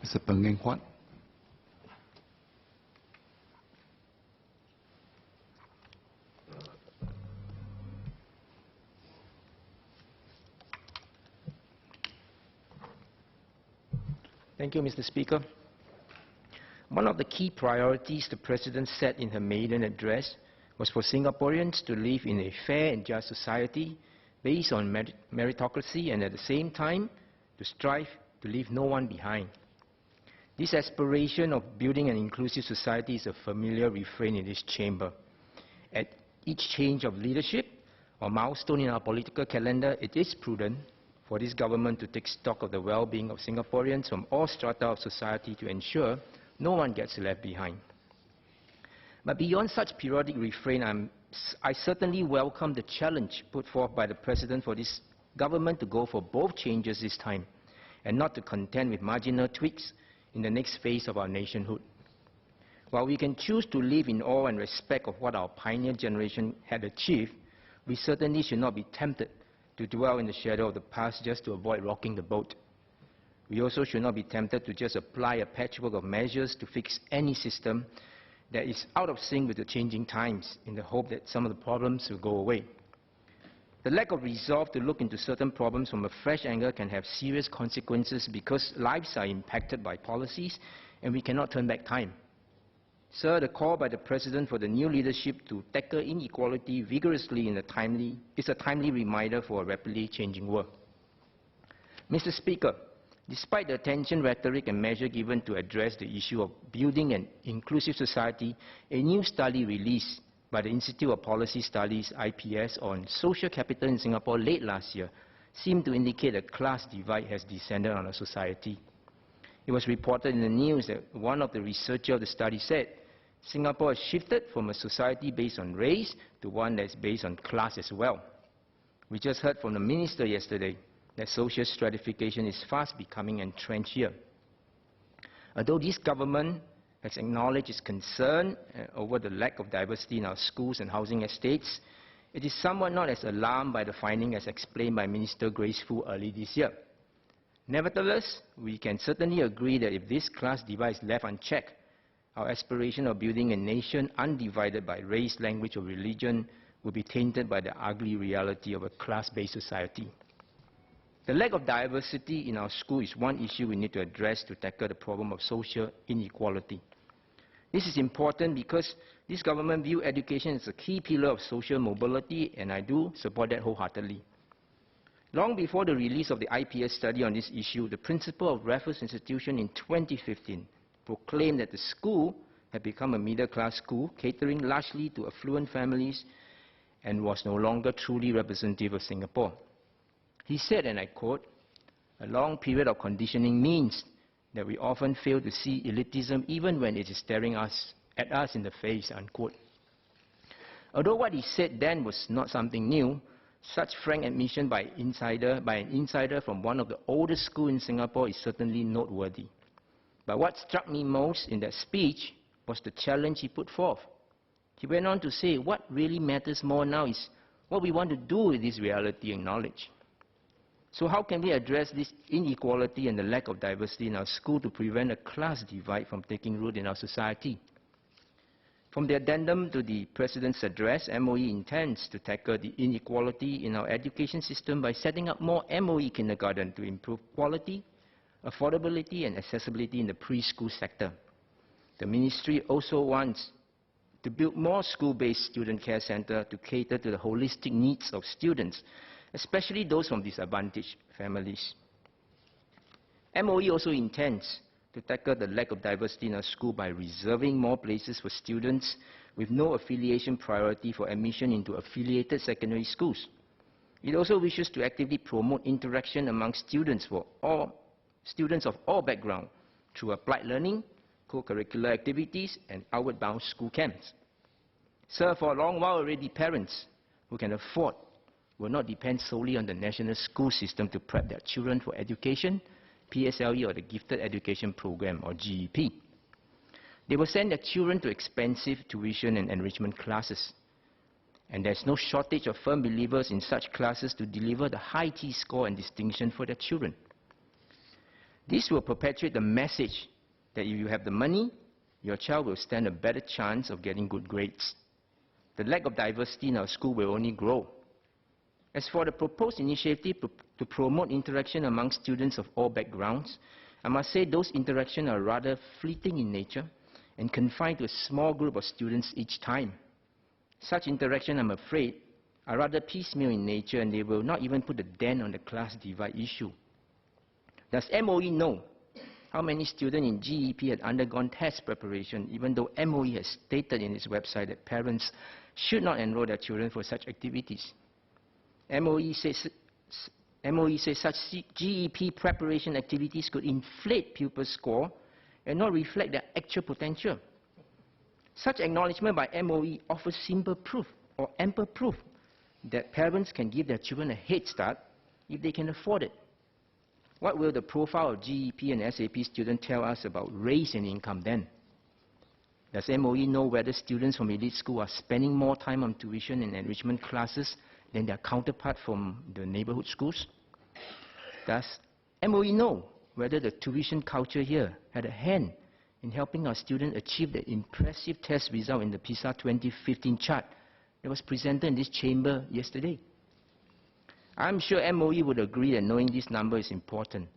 Mr. Png Eng Huat. Thank you, Mr. Speaker. One of the key priorities the President set in her maiden address was for Singaporeans to live in a fair and just society based on meritocracy and at the same time to strive to leave no one behind. This aspiration of building an inclusive society is a familiar refrain in this chamber. At each change of leadership or milestone in our political calendar, it is prudent for this government to take stock of the well-being of Singaporeans from all strata of society to ensure no one gets left behind. But beyond such periodic refrain, I certainly welcome the challenge put forth by the President for this government to go for both changes this time and not to contend with marginal tweaks in the next phase of our nationhood. While we can choose to live in awe and respect of what our pioneer generation had achieved, we certainly should not be tempted to dwell in the shadow of the past just to avoid rocking the boat. We also should not be tempted to just apply a patchwork of measures to fix any system that is out of sync with the changing times in the hope that some of the problems will go away. The lack of resolve to look into certain problems from a fresh angle can have serious consequences because lives are impacted by policies and we cannot turn back time. Sir, the call by the President for the new leadership to tackle inequality vigorously is a timely reminder for a rapidly changing world. Mr. Speaker, despite the attention, rhetoric and measure given to address the issue of building an inclusive society, a new study released by the Institute of Policy Studies, IPS, on social capital in Singapore late last year seemed to indicate a class divide has descended on our society. It was reported in the news that one of the researchers of the study said, Singapore has shifted from a society based on race to one that is based on class as well. We just heard from the Minister yesterday that social stratification is fast becoming entrenched here. Although this government has acknowledged its concern over the lack of diversity in our schools and housing estates, it is somewhat not as alarmed by the finding as explained by Minister Grace Fu early this year. Nevertheless, we can certainly agree that if this class divide is left unchecked, our aspiration of building a nation undivided by race, language or religion will be tainted by the ugly reality of a class-based society. The lack of diversity in our school is one issue we need to address to tackle the problem of social inequality. This is important because this government views education as a key pillar of social mobility, and I do support that wholeheartedly. Long before the release of the IPS study on this issue, the principal of Raffles Institution in 2015 proclaimed that the school had become a middle-class school, catering largely to affluent families, and was no longer truly representative of Singapore. He said, and I quote, "A long period of conditioning means that we often fail to see elitism even when it is staring at us in the face," unquote. Although what he said then was not something new, such frank admission by an insider from one of the oldest schools in Singapore is certainly noteworthy. But what struck me most in that speech was the challenge he put forth. He went on to say, what really matters more now is what we want to do with this reality and knowledge. So how can we address this inequality and the lack of diversity in our school to prevent a class divide from taking root in our society? From the addendum to the President's address, MOE intends to tackle the inequality in our education system by setting up more MOE kindergarten to improve quality, affordability and accessibility in the preschool sector. The Ministry also wants to build more school-based student care centers to cater to the holistic needs of students, especially those from disadvantaged families. MOE also intends to tackle the lack of diversity in our school by reserving more places for students with no affiliation priority for admission into affiliated secondary schools. It also wishes to actively promote interaction among students of all backgrounds through applied learning, co-curricular activities, and outward-bound school camps. Sir, for a long while already, parents who can afford will not depend solely on the national school system to prep their children for education, PSLE or the Gifted Education Program or GEP. They will send their children to expensive tuition and enrichment classes. And there's no shortage of firm believers in such classes to deliver the high T-score and distinction for their children. This will perpetuate the message that if you have the money, your child will stand a better chance of getting good grades. The lack of diversity in our school will only grow. As for the proposed initiative to promote interaction among students of all backgrounds, I must say those interactions are rather fleeting in nature and confined to a small group of students each time. Such interaction, I'm afraid, are rather piecemeal in nature, and they will not even put a dent on the class divide issue. Does MOE know how many students in GEP had undergone test preparation, even though MOE has stated in its website that parents should not enroll their children for such activities? MOE says such GEP preparation activities could inflate pupil score and not reflect their actual potential. Such acknowledgement by MOE offers simple proof or ample proof that parents can give their children a head start if they can afford it. What will the profile of GEP and SAP students tell us about race and income then? Does MOE know whether students from elite school are spending more time on tuition and enrichment classes than their counterpart from the neighborhood schools? Does MOE know whether the tuition culture here had a hand in helping our students achieve the impressive test result in the PISA 2015 chart that was presented in this chamber yesterday? I'm sure MOE would agree that knowing this number is important.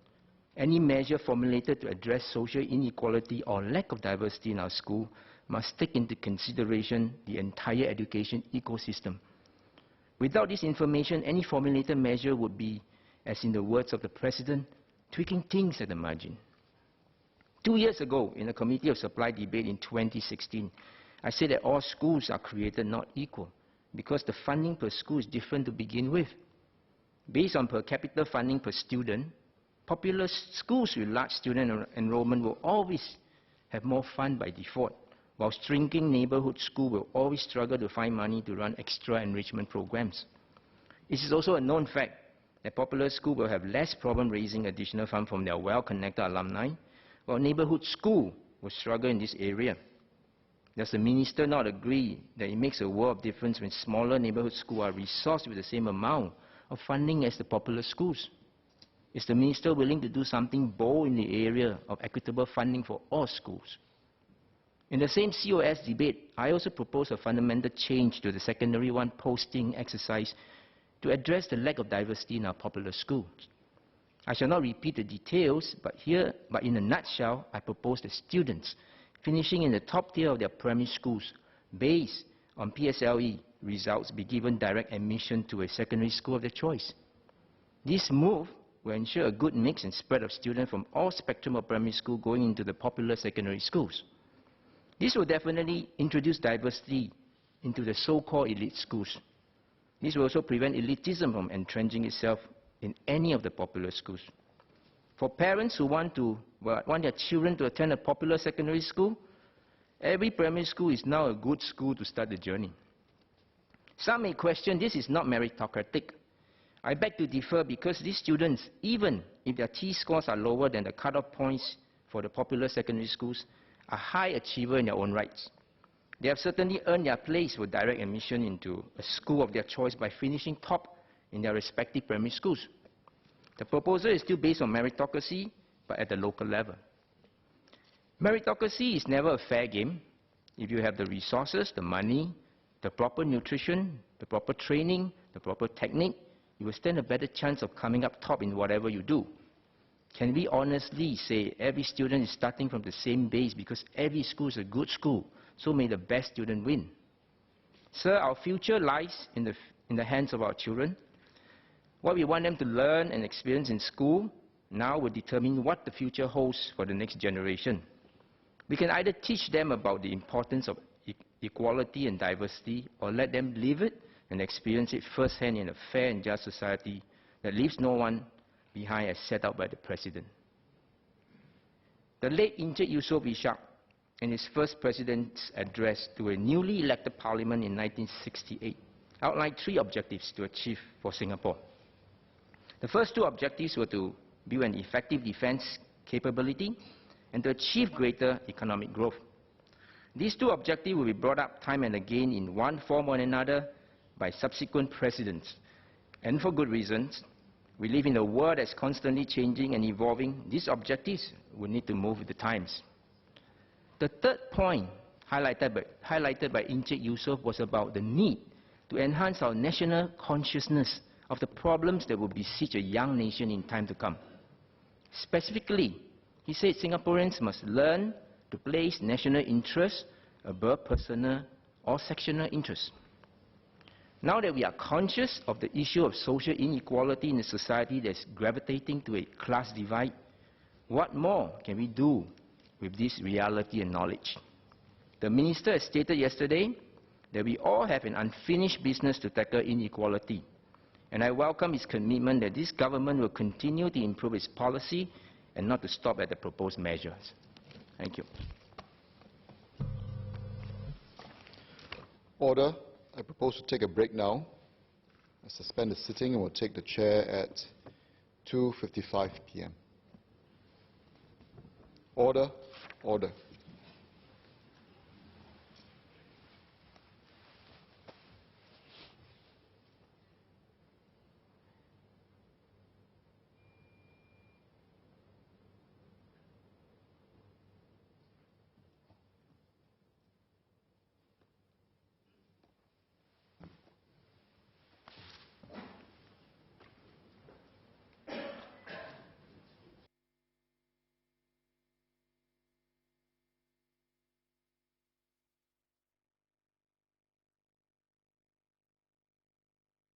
Any measure formulated to address social inequality or lack of diversity in our school must take into consideration the entire education ecosystem. Without this information, any formulated measure would be, as in the words of the President, tweaking things at the margin. 2 years ago, in a Committee of Supply debate in 2016, I said that all schools are created not equal because the funding per school is different to begin with. Based on per capita funding per student, popular schools with large student enrollment will always have more fund by default, while shrinking neighborhood schools will always struggle to find money to run extra enrichment programs. It is also a known fact that popular schools will have less problem raising additional funds from their well-connected alumni, while neighborhood schools will struggle in this area. Does the minister not agree that it makes a world of difference when smaller neighborhood schools are resourced with the same amount of funding as the popular schools? Is the minister willing to do something bold in the area of equitable funding for all schools? In the same COS debate, I also proposed a fundamental change to the secondary one posting exercise to address the lack of diversity in our popular schools. I shall not repeat the details, but in a nutshell, I propose that students finishing in the top tier of their primary schools, based on PSLE results, be given direct admission to a secondary school of their choice. This move will ensure a good mix and spread of students from all spectrum of primary school going into the popular secondary schools. This will definitely introduce diversity into the so-called elite schools. This will also prevent elitism from entrenching itself in any of the popular schools. For parents who want their children to attend a popular secondary school, every primary school is now a good school to start the journey. Some may question this is not meritocratic. I beg to differ because these students, even if their T-scores are lower than the cut-off points for the popular secondary schools, are high achievers in their own rights. They have certainly earned their place for direct admission into a school of their choice by finishing top in their respective primary schools. The proposal is still based on meritocracy, but at the local level. Meritocracy is never a fair game. If you have the resources, the money, the proper nutrition, the proper training, the proper technique, you will stand a better chance of coming up top in whatever you do. Can we honestly say every student is starting from the same base because every school is a good school, so may the best student win? Sir, our future lies in the hands of our children. What we want them to learn and experience in school now will determine what the future holds for the next generation. We can either teach them about the importance of equality and diversity, or let them live it and experience it firsthand in a fair and just society that leaves no one behind as set out by the President. The late Encik Yusof Ishak, in his first President's address to a newly elected Parliament in 1968, outlined 3 objectives to achieve for Singapore. The first 2 objectives were to build an effective defense capability and to achieve greater economic growth. These 2 objectives will be brought up time and again in one form or another by subsequent presidents, and for good reasons. We live in a world that's constantly changing and evolving. These objectives will need to move with the times. The third point highlighted by Encik Yusof was about the need to enhance our national consciousness of the problems that will besiege a young nation in time to come. Specifically, he said Singaporeans must learn to place national interests above personal or sectional interests. Now that we are conscious of the issue of social inequality in a society that's gravitating to a class divide, what more can we do with this reality and knowledge? The Minister has stated yesterday that we all have an unfinished business to tackle inequality, and I welcome his commitment that this government will continue to improve its policy and not to stop at the proposed measures. Thank you. Order. I propose to take a break now. I suspend the sitting and will take the chair at 2:55 p.m. Order. Order.